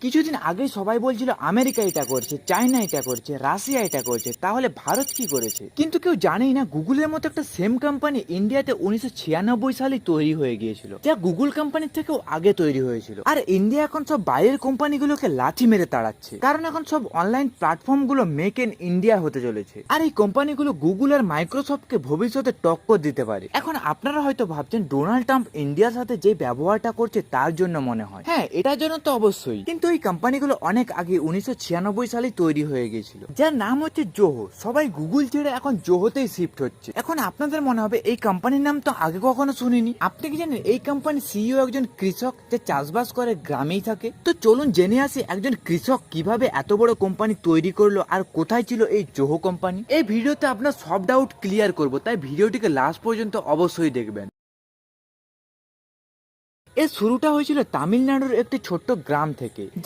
কিছুদিন আগে সবাই বলছিল আমেরিকা এটা করছে, চায়না এটা করছে, রাশিয়া এটা করছে, তাহলে ভারত কি করেছে? কিন্তু কেউ জানেই না গুগলের মতো একটা সেম কোম্পানি ইন্ডিয়াতে 1996 সালে তৈরি হয়ে গিয়েছিল, যা গুগল কোম্পানির থেকেও আগে তৈরি হয়েছিল। আর ইন্ডিয়া এখন সব বাইরের কোম্পানিগুলোকে লাথি মেরে তাড়াচ্ছে, কারণ এখন সব অনলাইন প্ল্যাটফর্ম গুলো মেক ইন ইন্ডিয়া হতে চলেছে। আর এই কোম্পানিগুলো গুগল আর মাইক্রোসফটকে ভবিষ্যতে টক্কর দিতে পারে। এখন আপনারা হয়তো ভাবছেন ডোনাল্ড ট্রাম্প ইন্ডিয়ার সাথে যে ব্যবহারটা করছে তার জন্য মনে হয়। হ্যাঁ, এটার জন্য তো অবশ্যই, কিন্তু এই কোম্পানিগুলো অনেক আগে 1996 সালে তৈরি হয়ে গিয়েছিল, যার নাম হচ্ছে জোহো। সবাই গুগল ছেড়ে এখন জোহোতেই শিফট হচ্ছে। এখন আপনাদের মনে হবে এই কোম্পানির নাম তো আগে কখনো শুনিনি। আপনি কি জানেন এই কোম্পানির সিইও একজন কৃষক, যে চাষবাস করে গ্রামেই থাকে? তো চলুন জেনে আসি একজন কৃষক কিভাবে এত বড় কোম্পানি তৈরি করলো আর কোথায় ছিল এই জোহো কোম্পানি। এই ভিডিওতে আপনার সব ডাউট ক্লিয়ার করব, তাই ভিডিওটিকে লাস্ট পর্যন্ত অবশ্যই দেখবেন। এর শুরুটা হয়েছিল তামিলনাড়ুর একটি ছোট্ট গ্রাম থেকে,